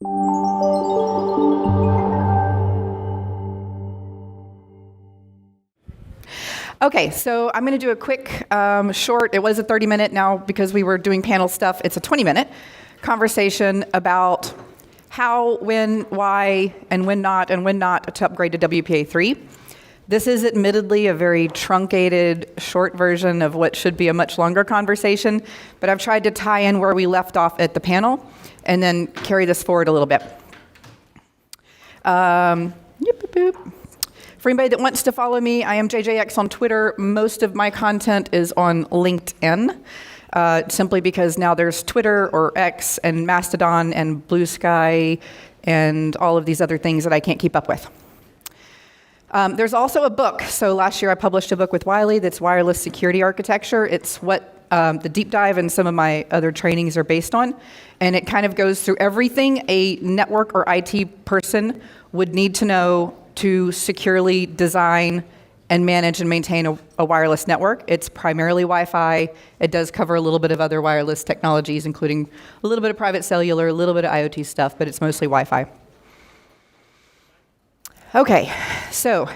Okay, so I'm going to do a quick, short, it was a 30-minute now because we were doing panel stuff, it's a 20-minute conversation about how, when, why, and when not to upgrade to WPA3. This is admittedly a very truncated, short version of what should be a much longer conversation, but I've tried to tie in where we left off at the panel and then carry this forward a little bit. For anybody that wants to follow me, I am JJX on Twitter. Most of my content is on LinkedIn, simply because now there's Twitter or X and Mastodon and Blue Sky and all of these other things that I can't keep up with. There's also a book. So last year I published a book with Wiley that's Wireless Security Architecture. It's what the deep dive and some of my other trainings are based on. And it kind of goes through everything a network or IT person would need to know to securely design and manage and maintain a wireless network. It's primarily Wi-Fi. It does cover a little bit of other wireless technologies, including a little bit of private cellular, a little bit of IoT stuff, but it's mostly Wi-Fi. Okay, so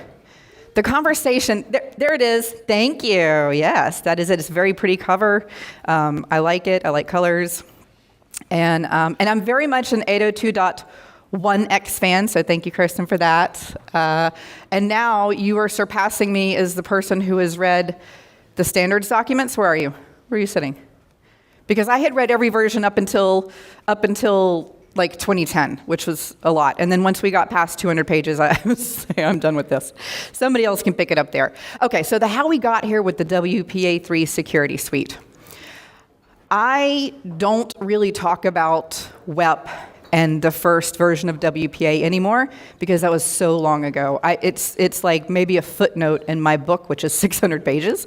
the conversation, there it is. Thank you. Yes, that is it. It's a very pretty cover. I like it. I like colors. And I'm very much an 802.1x fan, so thank you, Kirsten, for that. And now you are surpassing me as the person who has read the standards documents. Where are you? Where are you sitting? Because I had read every version up until like 2010, which was a lot. And then once we got past 200 pages, I was saying, I'm done with this. Somebody else can pick it up there. Okay, so how we got here with the WPA3 security suite. I don't really talk about WEP and the first version of WPA anymore because that was so long ago. It's like maybe a footnote in my book, which is 600 pages,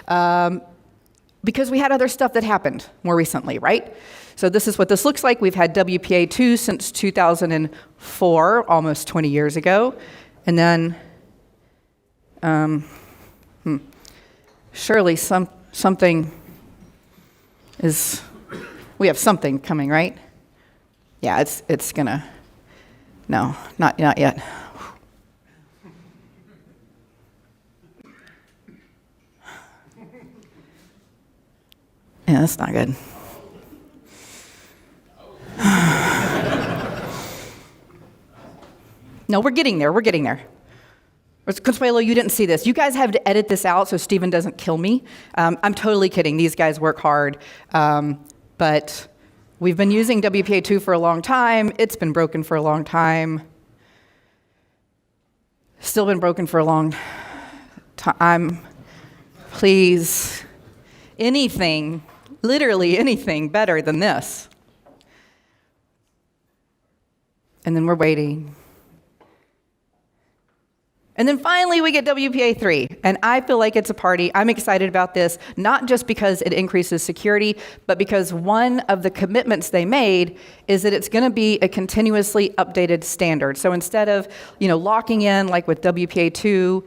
because we had other stuff that happened more recently, right? So this is what this looks like. We've had WPA2 since 2004, almost 20 years ago. And then surely something is, we have something coming, right? Yeah, it's gonna, no, not yet. Yeah, that's not good. No, we're getting there. Consuelo, you didn't see this. You guys have to edit this out so Stephen doesn't kill me. I'm totally kidding. These guys work hard. But we've been using WPA2 for a long time. It's been broken for a long time. Still been broken for a long time. Please, anything, literally anything better than this. And then we're waiting. And then finally we get WPA3, and I feel like it's a party. I'm excited about this, not just because it increases security, but because one of the commitments they made is that it's gonna be a continuously updated standard. So instead of locking in like with WPA2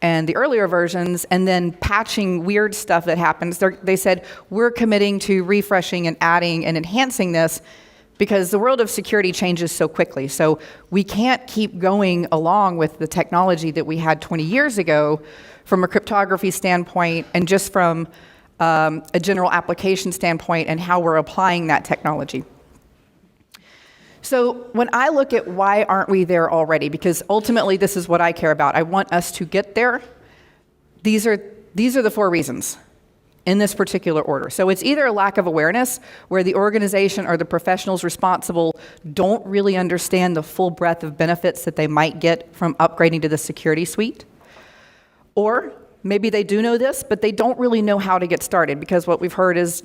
and the earlier versions and then patching weird stuff that happens, they said, we're committing to refreshing and adding and enhancing this because the world of security changes so quickly. So we can't keep going along with the technology that we had 20 years ago from a cryptography standpoint and just from a general application standpoint and how we're applying that technology. So when I look at why aren't we there already, because ultimately this is what I care about. I want us to get there. These are the 4 reasons in this particular order. So it's either a lack of awareness where the organization or the professionals responsible don't really understand the full breadth of benefits that they might get from upgrading to the security suite. Or maybe they do know this, but they don't really know how to get started because what we've heard is,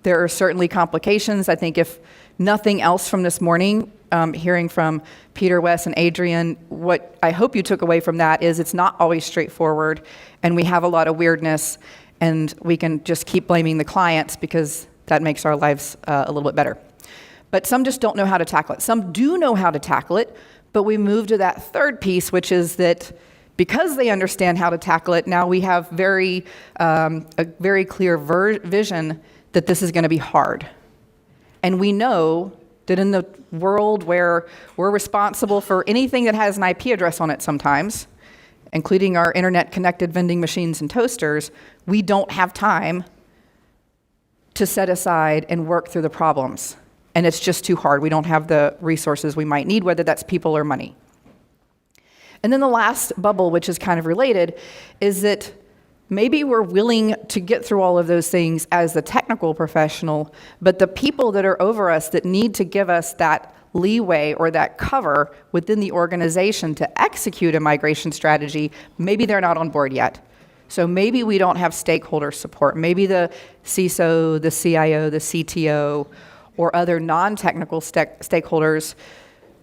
there are certainly complications. I think if nothing else from this morning, hearing from Peter, Wes, and Adrian, what I hope you took away from that is it's not always straightforward and we have a lot of weirdness. And we can just keep blaming the clients because that makes our lives a little bit better. But some just don't know how to tackle it. Some do know how to tackle it, but we move to that third piece, which is that because they understand how to tackle it, now we have a very clear vision that this is going to be hard. And we know that in the world where we're responsible for anything that has an IP address on it sometimes, including our internet-connected vending machines and toasters, we don't have time to set aside and work through the problems. And it's just too hard. We don't have the resources we might need, whether that's people or money. And then the last bubble, which is kind of related, is that maybe we're willing to get through all of those things as the technical professional, but the people that are over us that need to give us that leeway or that cover within the organization to execute a migration strategy, maybe they're not on board yet. So maybe we don't have stakeholder support. Maybe the CISO, the CIO, the CTO, or other non-technical stakeholders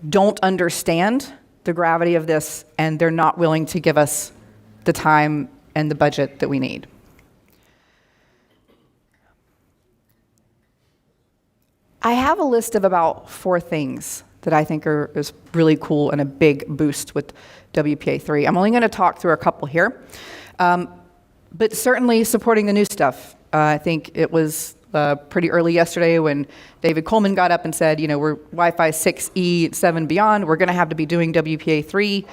don't understand the gravity of this, and they're not willing to give us the time and the budget that we need. I have a list of about 4 things that I think is really cool and a big boost with WPA3. I'm only going to talk through a couple here, but certainly supporting the new stuff. I think it was pretty early yesterday when David Coleman got up and said, we're Wi-Fi 6E, 7 beyond. We're going to have to be doing WPA3.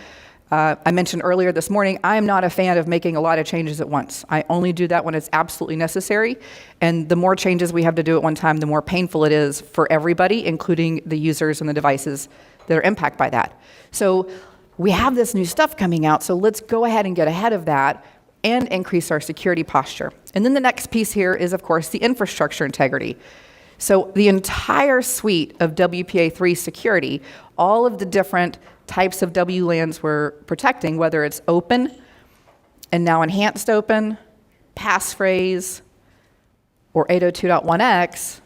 I mentioned earlier this morning, I am not a fan of making a lot of changes at once. I only do that when it's absolutely necessary. And the more changes we have to do at one time, the more painful it is for everybody, including the users and the devices that are impacted by that. So we have this new stuff coming out, so let's go ahead and get ahead of that and increase our security posture. And then the next piece here is, of course, the infrastructure integrity. So the entire suite of WPA3 security, all of the different types of WLANs we're protecting, whether it's open and now enhanced open, passphrase, or 802.1x,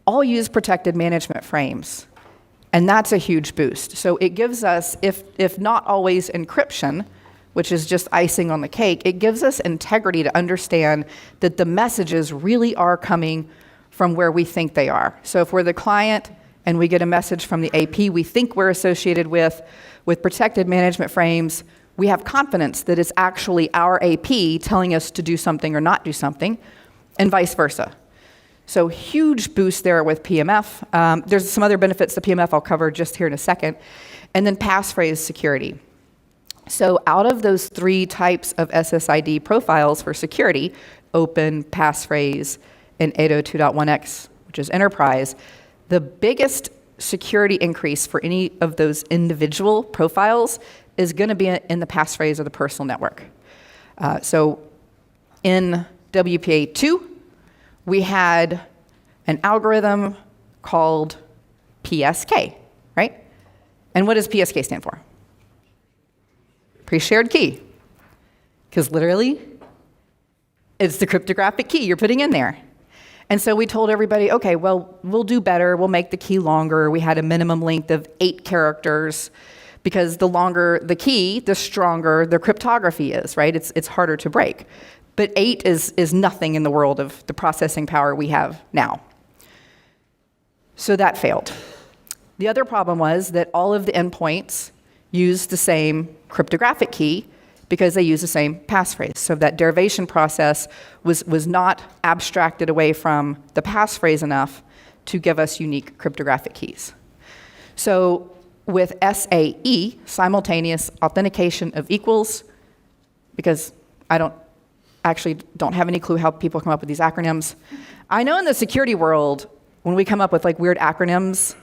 all use protected management frames. And that's a huge boost. So it gives us, if not always encryption, which is just icing on the cake, it gives us integrity to understand that the messages really are coming from where we think they are. So if we're the client and we get a message from the AP we think we're associated with protected management frames, we have confidence that it's actually our AP telling us to do something or not do something, and vice versa. So huge boost there with PMF. There's some other benefits to PMF I'll cover just here in a second. And then passphrase security. So out of those 3 types of SSID profiles for security, open, passphrase, and 802.1x, which is enterprise, the biggest security increase for any of those individual profiles is going to be in the passphrase of the personal network. So in WPA2, we had an algorithm called PSK, right? And what does PSK stand for? Pre-shared key. Because literally, it's the cryptographic key you're putting in there. And so we told everybody, okay, well, we'll do better. We'll make the key longer. We had a minimum length of 8 characters because the longer the key, the stronger the cryptography is, right? It's harder to break. But 8 is nothing in the world of the processing power we have now. So that failed. The other problem was that all of the endpoints used the same cryptographic key because they use the same passphrase. So that derivation process was not abstracted away from the passphrase enough to give us unique cryptographic keys. So with SAE, simultaneous authentication of equals, because I don't have any clue how people come up with these acronyms. I know in the security world, when we come up with like weird acronyms,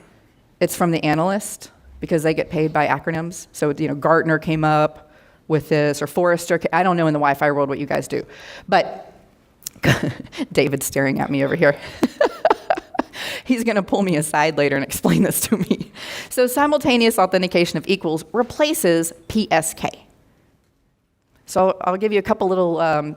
it's from the analyst because they get paid by acronyms. So, Gartner came up with this, or Forrester. I don't know in the Wi-Fi world what you guys do. But David's staring at me over here. He's going to pull me aside later and explain this to me. So simultaneous authentication of equals replaces PSK. So I'll give you a couple little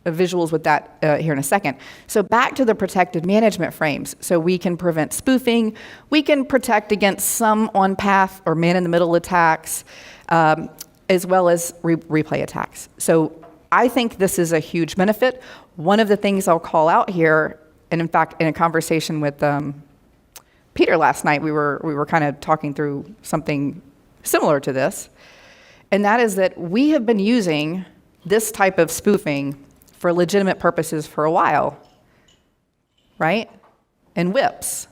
visuals with that here in a second. So back to the protected management frames. So we can prevent spoofing. We can protect against some on-path or man-in-the-middle attacks, as well as replay attacks. So I think this is a huge benefit. One of the things I'll call out here, and in fact, in a conversation with Peter last night, we were kind of talking through something similar to this, and that is that we have been using this type of spoofing for legitimate purposes for a while, right? And whips.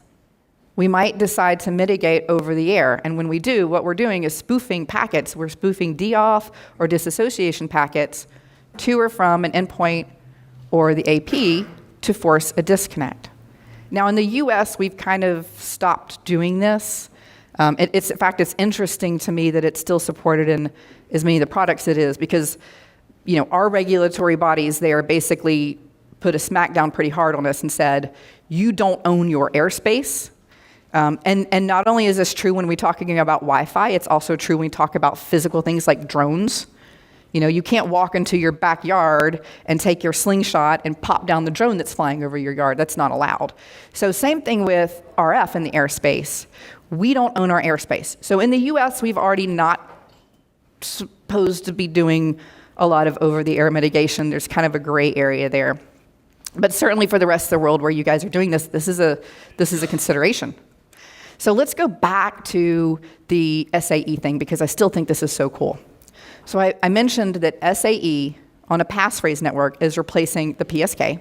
we might decide to mitigate over the air. And when we do, what we're doing is spoofing packets. We're spoofing DOF or disassociation packets to or from an endpoint or the AP to force a disconnect. Now, in the US, we've kind of stopped doing this. In fact, it's interesting to me that it's still supported in as many of the products it is, because our regulatory bodies there basically put a smackdown pretty hard on us and said, you don't own your airspace. And not only is this true when we're talking about Wi-Fi, it's also true when we talk about physical things like drones. You can't walk into your backyard and take your slingshot and pop down the drone that's flying over your yard. That's not allowed. So same thing with RF in the airspace. We don't own our airspace. So in the US, we've already not supposed to be doing a lot of over-the-air mitigation. There's kind of a gray area there. But certainly for the rest of the world where you guys are doing this, this is a consideration. So let's go back to the SAE thing, because I still think this is so cool. So I mentioned that SAE on a passphrase network is replacing the PSK.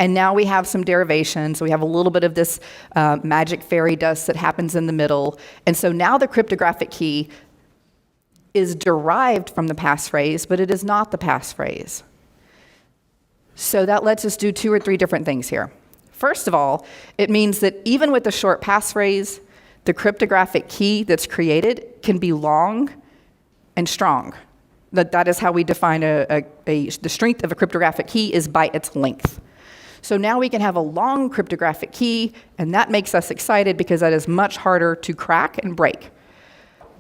And now we have some derivations. We have a little bit of this magic fairy dust that happens in the middle. And so now the cryptographic key is derived from the passphrase, but it is not the passphrase. So that lets us do 2 or 3 different things here. First of all, it means that even with the short passphrase, the cryptographic key that's created can be long and strong. That is how we define the strength of a cryptographic key is by its length. So now we can have a long cryptographic key, and that makes us excited because that is much harder to crack and break.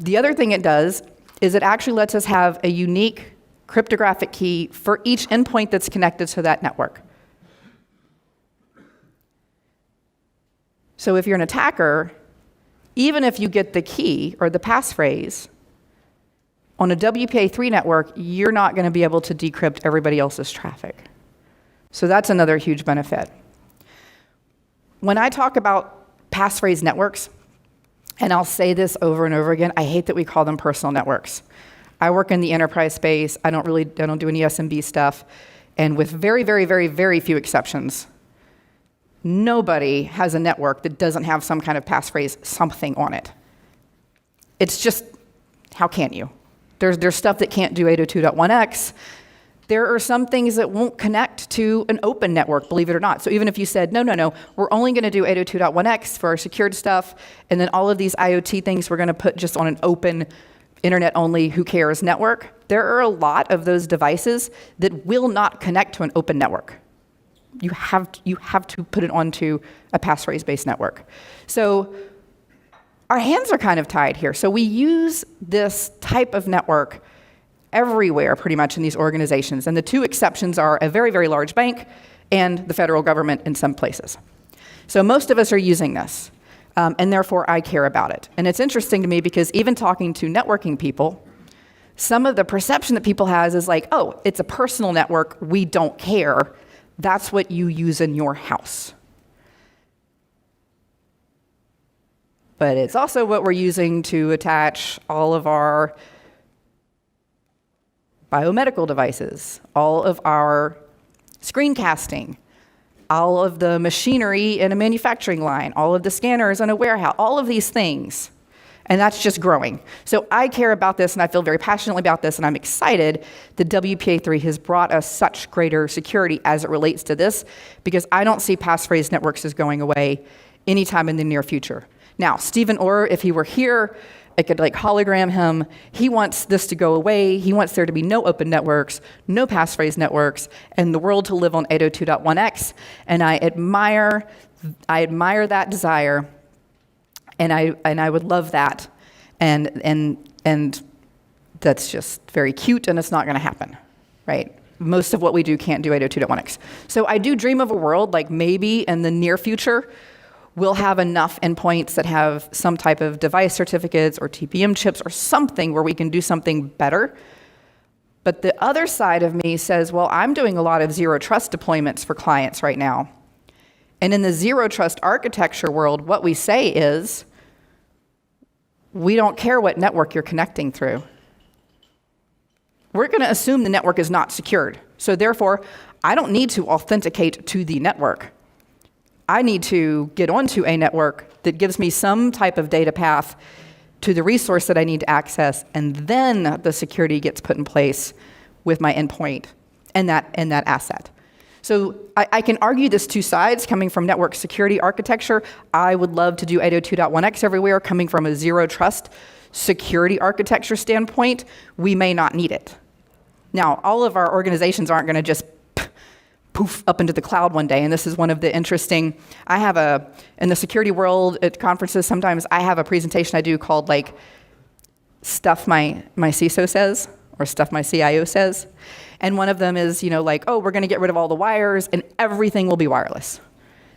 The other thing it does is it actually lets us have a unique cryptographic key for each endpoint that's connected to that network. So if you're an attacker, even if you get the key or the passphrase, on a WPA3 network, you're not going to be able to decrypt everybody else's traffic. So that's another huge benefit. When I talk about passphrase networks, and I'll say this over and over again, I hate that we call them personal networks. I work in the enterprise space. I don't do any SMB stuff. And with very, very, very, very few exceptions, nobody has a network that doesn't have some kind of passphrase something on it. It's just, how can you? There's stuff that can't do 802.1x. There are some things that won't connect to an open network, believe it or not. So even if you said, no, we're only going to do 802.1x for our secured stuff, and then all of these IoT things we're going to put just on an open internet-only, who cares network, there are a lot of those devices that will not connect to an open network. You have to put it onto a passphrase-based network. So our hands are kind of tied here. So we use this type of network everywhere, pretty much, in these organizations. And the 2 exceptions are a very, very large bank and the federal government in some places. So most of us are using this, and therefore I care about it. And it's interesting to me because even talking to networking people, some of the perception that people has is like, oh, it's a personal network, we don't care. That's what you use in your house. But it's also what we're using to attach all of our biomedical devices, all of our screencasting, all of the machinery in a manufacturing line, all of the scanners in a warehouse, all of these things. And that's just growing. So I care about this, and I feel very passionately about this, and I'm excited that WPA3 has brought us such greater security as it relates to this, because I don't see passphrase networks as going away anytime in the near future. Now, Stephen Orr, if he were here, I could hologram him. He wants this to go away. He wants there to be no open networks, no passphrase networks, and the world to live on 802.1x. And I admire that desire, and I would love that. And that's just very cute, and it's not going to happen, right? Most of what we do can't do 802.1x. So I do dream of a world like maybe in the near future we'll have enough endpoints that have some type of device certificates or TPM chips or something where we can do something better. But the other side of me says, well, I'm doing a lot of zero trust deployments for clients right now. And in the zero trust architecture world, what we say is, we don't care what network you're connecting through. We're going to assume the network is not secured. So therefore, I don't need to authenticate to the network. I need to get onto a network that gives me some type of data path to the resource that I need to access, and then the security gets put in place with my endpoint and that asset. So I can argue this two sides. Coming from network security architecture, I would love to do 802.1x everywhere. Coming from a zero trust security architecture standpoint, we may not need it. Now, all of our organizations aren't going to just poof up into the cloud one day, and this is one of the interesting, in the security world at conferences, sometimes I have a presentation I do called like stuff my CISO says, or stuff my CIO says. And one of them is, like, oh, we're going to get rid of all the wires and everything will be wireless.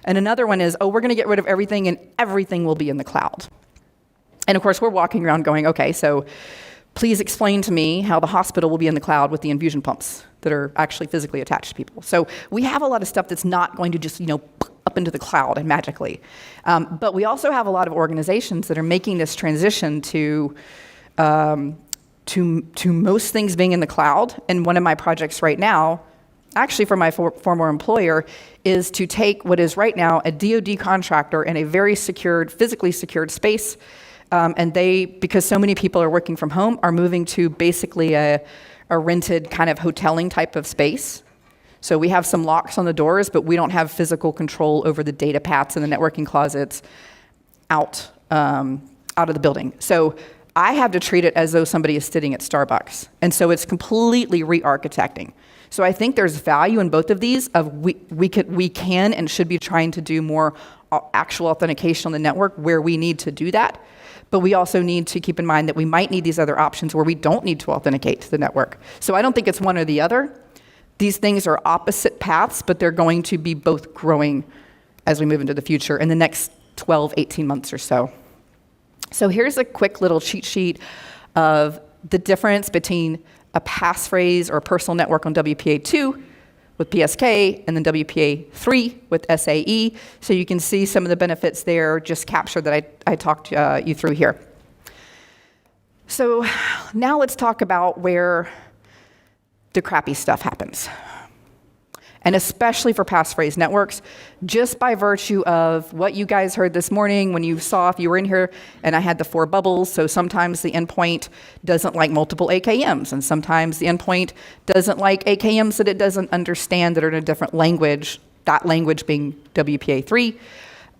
And another one is, oh, we're going to get rid of everything and everything will be in the cloud. And of course, we're walking around going, okay, so please explain to me how the hospital will be in the cloud with the infusion pumps that are actually physically attached to people. So we have a lot of stuff that's not going to just, up into the cloud and magically. But we also have a lot of organizations that are making this transition to most things being in the cloud. And one of my projects right now, actually for my former employer, is to take what is right now a DoD contractor in a very secured, physically secured space. And they, because so many people are working from home, are moving to basically a rented kind of hoteling type of space. So we have some locks on the doors, but we don't have physical control over the data paths and the networking closets out of the building. So I have to treat it as though somebody is sitting at Starbucks. And so it's completely re-architecting. So I think there's value in both of these. We can and should be trying to do more actual authentication on the network where we need to do that. But we also need to keep in mind that we might need these other options where we don't need to authenticate to the network. So I don't think it's one or the other. These things are opposite paths, but they're going to be both growing as we move into the future in the next 12, 18 months or so. So here's a quick little cheat sheet of the difference between a passphrase or a personal network on WPA2 with PSK and then WPA3 with SAE. So you can see some of the benefits there just captured that I talked you through here. So now let's talk about where the crappy stuff happens. And especially for passphrase networks, just by virtue of what you guys heard this morning when you saw, if you were in here, and I had the 4 bubbles, so sometimes the endpoint doesn't like multiple AKMs, and sometimes the endpoint doesn't like AKMs that it doesn't understand that are in a different language, that language being WPA3.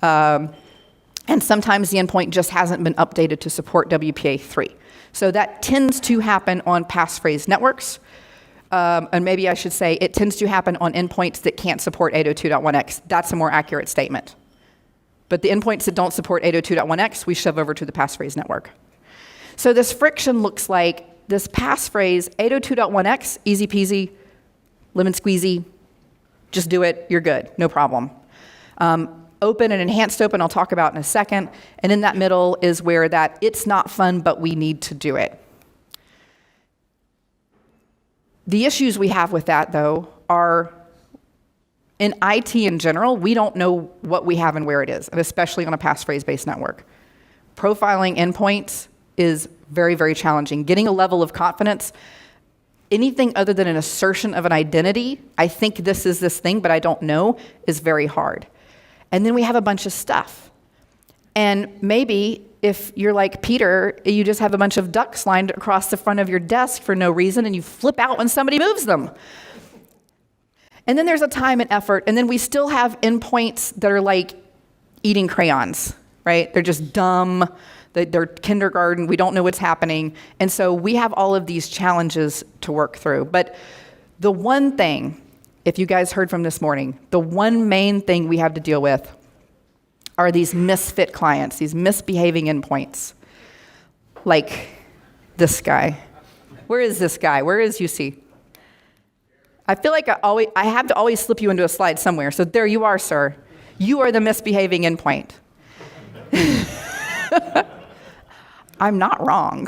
And sometimes the endpoint just hasn't been updated to support WPA3. So that tends to happen on passphrase networks. And maybe I should say it tends to happen on endpoints that can't support 802.1x. That's a more accurate statement. But the endpoints that don't support 802.1x, we shove over to the passphrase network. So this friction looks like this passphrase 802.1x, easy peasy, lemon squeezy, just do it, you're good, no problem. Open and enhanced open, I'll talk about in a second. And in that middle is where that it's not fun, but we need to do it. The issues we have with that, though, are in IT in general, we don't know what we have and where it is, and especially on a passphrase-based network. Profiling endpoints is very, very challenging. Getting a level of confidence, anything other than an assertion of an identity, I think this is this thing, but I don't know, is very hard. And then we have a bunch of stuff. And maybe if you're like Peter, you just have a bunch of ducks lined across the front of your desk for no reason, and you flip out when somebody moves them. And then there's a time and effort, and then we still have endpoints that are like eating crayons, right? They're just dumb, they're kindergarten, we don't know what's happening. And so we have all of these challenges to work through. But the one thing, if you guys heard from this morning, the one main thing we have to deal with are these misfit clients, these misbehaving endpoints. Like this guy. Where is this guy? Where is UC? I feel like I have to always slip you into a slide somewhere. So there you are, sir. You are the misbehaving endpoint. I'm not wrong.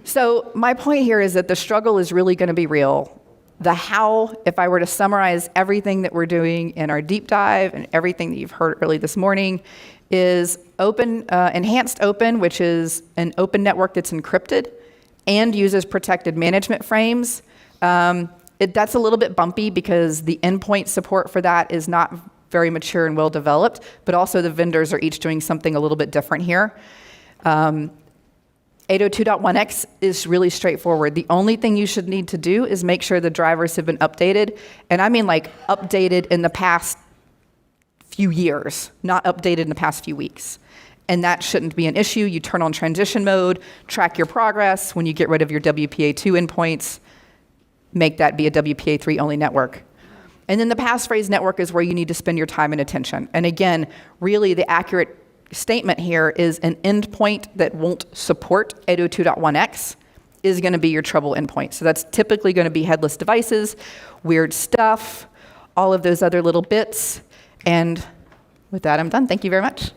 So my point here is that the struggle is really going to be real. The how, if I were to summarize everything that we're doing in our deep dive and everything that you've heard early this morning, is open, enhanced open, which is an open network that's encrypted and uses protected management frames. That's a little bit bumpy because the endpoint support for that is not very mature and well developed, but also the vendors are each doing something a little bit different here. 802.1x is really straightforward. The only thing you should need to do is make sure the drivers have been updated, and I mean like updated in the past few years, not updated in the past few weeks. And that shouldn't be an issue. You turn on transition mode, track your progress. When you get rid of your WPA2 endpoints, make that be a WPA3 only network. And then the passphrase network is where you need to spend your time and attention. And again, really the accurate statement here is an endpoint that won't support 802.1x is going to be your trouble endpoint. So that's typically going to be headless devices, weird stuff, all of those other little bits. And with that, I'm done. Thank you very much.